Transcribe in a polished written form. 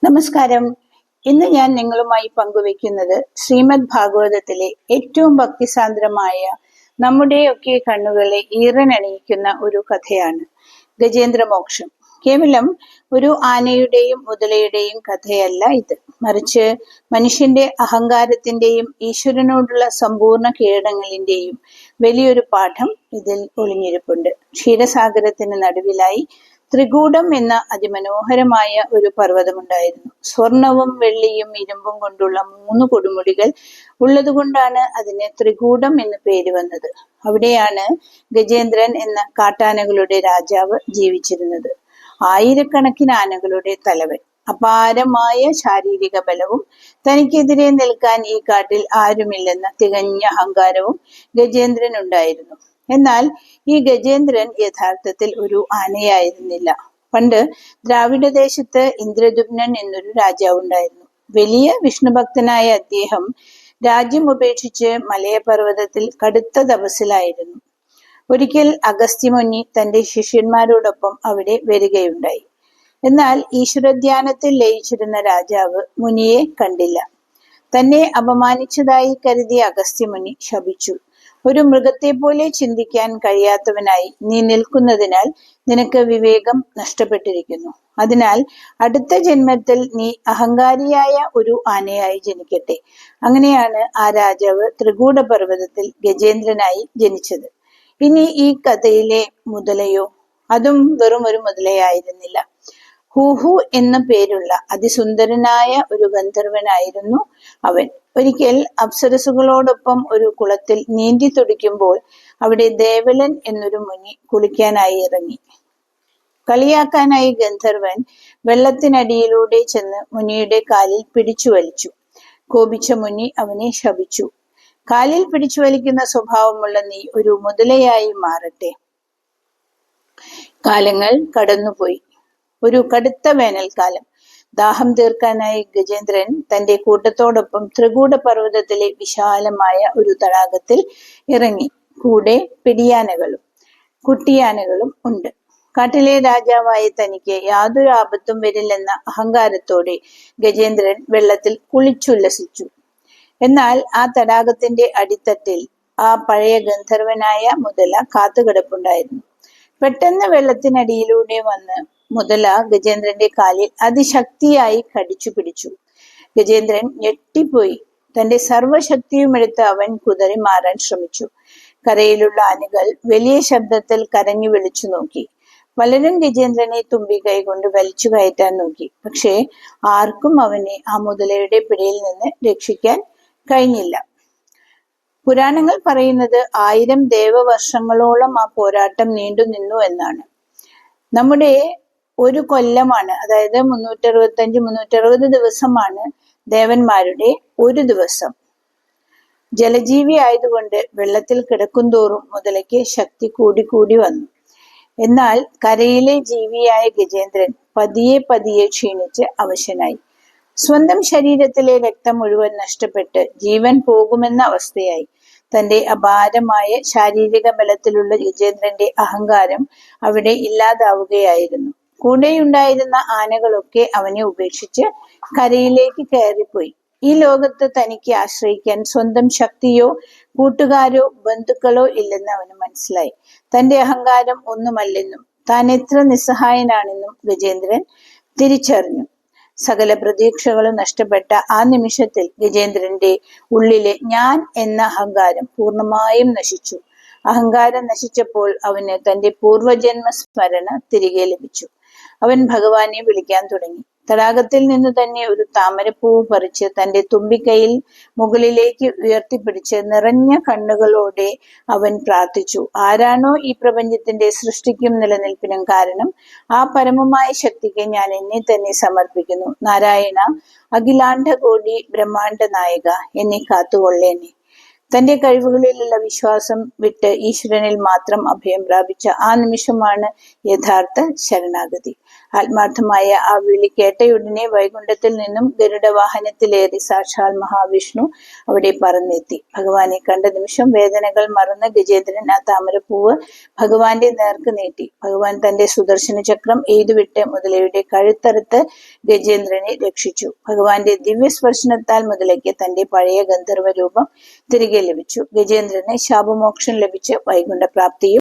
നമസ്കാരം. ഇന്ന് ഞാൻ നിങ്ങളുമായി പങ്കുവെക്കുന്നത് ശ്രീമദ് ഭാഗവതത്തിലെ ഏറ്റവും ഭക്തിസാന്ദ്രമായ നമ്മുടെയൊക്കെ കണ്ണുകളെ ഈറനണിയിക്കുന്ന ഒരു കഥയാണ് ഗജേന്ദ്രമോക്ഷം. കേവലം ഒരു ആനയുടെയും മുതലയുടെയും കഥയല്ല ഇത്, മറിച്ച് മനുഷ്യന്റെ അഹങ്കാരത്തിന്റെയും ഈശ്വരനോടുള്ള സമ്പൂർണ്ണ കീഴടങ്ങലിന്റെയും വലിയൊരു പാഠം ഇതിൽ ഒളിഞ്ഞിരിപ്പുണ്ട്. ക്ഷീരസാഗരത്തിന് നടുവിലായി ത്രികൂടം എന്ന അതിമനോഹരമായ ഒരു പർവ്വതമുണ്ടായിരുന്നു. സ്വർണവും വെള്ളിയും ഇരുമ്പും കൊണ്ടുള്ള 3 കൊടുമുടികൾ ഉള്ളതുകൊണ്ടാണ് അതിന് ത്രികൂടം എന്ന് പേര് വന്നത്. അവിടെയാണ് ഗജേന്ദ്രൻ എന്ന കാട്ടാനകളുടെ രാജാവ് ജീവിച്ചിരുന്നത്. ആയിരക്കണക്കിന് ആനകളുടെ തലവൻ. അപാരമായ ശാരീരിക ബലവും തനിക്കെതിരെ നിൽക്കാൻ ഈ കാട്ടിൽ ആരുമില്ലെന്ന തികഞ്ഞ അഹങ്കാരവും ഗജേന്ദ്രനുണ്ടായിരുന്നു. എന്നാൽ ഈ ഗജേന്ദ്രൻ യഥാർത്ഥത്തിൽ ഒരു ആനയായിരുന്നില്ല. പണ്ട് ദ്രാവിഡ ദേശത്ത് ഇന്ദ്രദുമ്നൻ എന്നൊരു രാജാവുണ്ടായിരുന്നു. വലിയ വിഷ്ണുഭക്തനായ അദ്ദേഹം രാജ്യം ഉപേക്ഷിച്ച് മലയപർവ്വതത്തിൽ കടുത്ത തപസ്സിലായിരുന്നു. ഒരിക്കൽ അഗസ്ത്യമുനി തന്റെ ശിഷ്യന്മാരോടൊപ്പം അവിടെ വരികയുണ്ടായി. എന്നാൽ ഈശ്വരധ്യാനത്തിൽ ലയിച്ചിരുന്ന രാജാവ് മുനിയെ കണ്ടില്ല. തന്നെ അപമാനിച്ചതായി കരുതിയ അഗസ്ത്യമുനി ശപിച്ചു. ഒരു മൃഗത്തെ പോലെ ചിന്തിക്കാൻ കഴിയാത്തവനായി നീ നിൽക്കുന്നതിനാൽ നിനക്ക് വിവേകം നഷ്ടപ്പെട്ടിരിക്കുന്നു. അതിനാൽ അടുത്ത ജന്മത്തിൽ നീ അഹങ്കാരിയായ ഒരു ആനയായി ജനിക്കട്ടെ. അങ്ങനെയാണ് ആ രാജാവ് ത്രികൂട പർവ്വതത്തിൽ ഗജേന്ദ്രനായി ജനിച്ചത്. ഇനി ഈ കഥയിലെ മുതലയോ? അതും വെറും ഒരു മുതലയായിരുന്നില്ല. ഹൂഹു എന്ന പേരുള്ള അതിസുന്ദരനായ ഒരു ഗന്ധർവനായിരുന്നു അവൻ. ഒരിക്കൽ അപ്സരസുകളോടൊപ്പം ഒരു കുളത്തിൽ നീന്തി തുടിക്കുമ്പോൾ അവിടെ ദേവലൻ എന്നൊരു മുനി കുളിക്കാനായി ഇറങ്ങി. കളിയാക്കാനായി ഗന്ധർവൻ വെള്ളത്തിനടിയിലൂടെ ചെന്ന് മുനിയുടെ കാലിൽ പിടിച്ചു വലിച്ചു. കോപിച്ച മുനി അവനെ ശപിച്ചു. കാലിൽ പിടിച്ചു വലിക്കുന്ന സ്വഭാവമുള്ള നീ ഒരു മുതലയായി മാറട്ടെ. കാലങ്ങൾ കടന്നുപോയി. ഒരു കടുത്ത വേനൽക്കാലം. ദാഹം തീർക്കാനായി ഗജേന്ദ്രൻ തന്റെ കൂട്ടത്തോടൊപ്പം ത്രികൂട പർവ്വതത്തിലെ വിശാലമായ ഒരു തടാകത്തിൽ ഇറങ്ങി. കൂടെ പിടിയാനകളും കുട്ടിയാനകളും ഉണ്ട്. കാട്ടിലെ രാജാവായ തനിക്ക് യാതൊരു ആപത്തും വരില്ലെന്ന അഹങ്കാരത്തോടെ ഗജേന്ദ്രൻ വെള്ളത്തിൽ കുളിച്ചുല്ലസിച്ചു. എന്നാൽ ആ തടാകത്തിന്റെ അടിത്തട്ടിൽ ആ പഴയ ഗന്ധർവനായ മുതല കാത്തുകിടപ്പുണ്ടായിരുന്നു. പെട്ടെന്ന് വെള്ളത്തിനടിയിലൂടെ വന്ന് മുതല ഗജേന്ദ്രന്റെ കാലിൽ അതിശക്തിയായി കടിച്ചു പിടിച്ചു. ഗജേന്ദ്രൻ ഞെട്ടിപ്പോയി. തന്റെ സർവശക്തിയും എടുത്ത് അവൻ കുതറി മാറാൻ ശ്രമിച്ചു. കരയിലുള്ള ആനകൾ വലിയ ശബ്ദത്തിൽ കരഞ്ഞു വിളിച്ചു നോക്കി. പലരും ഗജേന്ദ്രനെ തുമ്പിക്കൈ കൊണ്ട് വലിച്ചു കയറ്റാൻ നോക്കി. പക്ഷേ ആർക്കും അവനെ ആ മുതലയുടെ പിടിയിൽ നിന്ന് രക്ഷിക്കാൻ കഴിഞ്ഞില്ല. പുരാണങ്ങൾ പറയുന്നത് 1000 ദേവവർഷങ്ങളോളം ആ പോരാട്ടം നീണ്ടു നിന്നു എന്നാണ്. നമ്മുടെ ഒരു കൊല്ലമാണ്, അതായത് 365-360 ദിവസമാണ് ദേവന്മാരുടെ ഒരു ദിവസം. ജലജീവി ആയതുകൊണ്ട് വെള്ളത്തിൽ കിടക്കും തോറും മുതലയ്ക്ക് ശക്തി കൂടി വന്നു. എന്നാൽ കരയിലെ ജീവിയായ ഗജേന്ദ്രൻ പതിയെ പതിയെ ക്ഷീണിച്ച് അവശനായി. സ്വന്തം ശരീരത്തിലെ രക്തം മുഴുവൻ നഷ്ടപ്പെട്ട് ജീവൻ പോകുമെന്ന അവസ്ഥയായി. തന്റെ അപാരമായ ശാരീരിക ബലത്തിലുള്ള ഗജേന്ദ്രന്റെ അഹങ്കാരം അവിടെ ഇല്ലാതാവുകയായിരുന്നു. കൂടെയുണ്ടായിരുന്ന ആനകളൊക്കെ അവനെ ഉപേക്ഷിച്ച് കരയിലേക്ക് കയറിപ്പോയി. ഈ ലോകത്ത് തനിക്ക് ആശ്രയിക്കാൻ സ്വന്തം ശക്തിയോ കൂട്ടുകാരോ ബന്ധുക്കളോ ഇല്ലെന്ന് അവന് മനസ്സിലായി. തന്റെ അഹങ്കാരം ഒന്നുമല്ലെന്നും താൻ എത്ര നിസ്സഹായനാണെന്നും ഗജേന്ദ്രൻ തിരിച്ചറിഞ്ഞു. സകല പ്രതീക്ഷകളും നഷ്ടപ്പെട്ട ആ നിമിഷത്തിൽ ഗജേന്ദ്രന്റെ ഉള്ളിലെ ഞാൻ എന്ന അഹങ്കാരം പൂർണ്ണമായും നശിച്ചു. അഹങ്കാരം നശിച്ചപ്പോൾ അവന് തന്റെ പൂർവജന്മ സ്മരണ തിരികെ ലഭിച്ചു. അവൻ ഭഗവാനെ വിളിക്കാൻ തുടങ്ങി. തടാകത്തിൽ നിന്നു തന്നെ ഒരു താമരപ്പൂവ് പറിച്ച് തന്റെ തുമ്പിക്കൈയിൽ മുകളിലേക്ക് ഉയർത്തിപ്പിടിച്ച് നിറഞ്ഞ കണ്ണുകളോടെ അവൻ പ്രാർത്ഥിച്ചു. ആരാണോ ഈ പ്രപഞ്ചത്തിന്റെ സൃഷ്ടിക്കും നിലനിൽപ്പിനും കാരണം, ആ പരമമായ ശക്തിക്ക് ഞാൻ എന്നെ തന്നെ സമർപ്പിക്കുന്നു. നാരായണ, അഖിലാണ്ഡ കോടി ബ്രഹ്മാണ്ഡ നായക, എന്നെ കാത്തുകൊള്ളേനെ. തന്റെ കഴിവുകളിലുള്ള വിശ്വാസം വിട്ട് ഈശ്വരനിൽ മാത്രം അഭയം പ്രാപിച്ച ആ നിമിഷമാണ് യഥാർത്ഥ ശരണാഗതി. ആത്മാർത്ഥമായ ആ വിളി കേട്ടയുടനെ വൈകുണ്ഠത്തിൽ നിന്നും ഗരുഡവാഹനത്തിലേറി സാക്ഷാൽ മഹാവിഷ്ണു അവിടെ പറന്നെത്തി. ഭഗവാനെ കണ്ട നിമിഷം വേദനകൾ മറന്ന് ഗജേന്ദ്രൻ ആ താമരപ്പൂവ് ഭഗവാന്റെ നേർക്ക് നീട്ടി. ഭഗവാൻ തന്റെ സുദർശന ചക്രം എയ്തുവിട്ട് മുതലയുടെ കഴുത്തറുത്ത് ഗജേന്ദ്രനെ രക്ഷിച്ചു. ഭഗവാന്റെ ദിവ്യസ്പർശനത്താൽ മുതലയ്ക്ക് തന്റെ പഴയ ഗന്ധർവ രൂപം തിരികെ ലഭിച്ചു. ഗജേന്ദ്രന് ശാപമോക്ഷം ലഭിച്ച് വൈകുണ്ഠ പ്രാപ്തിയും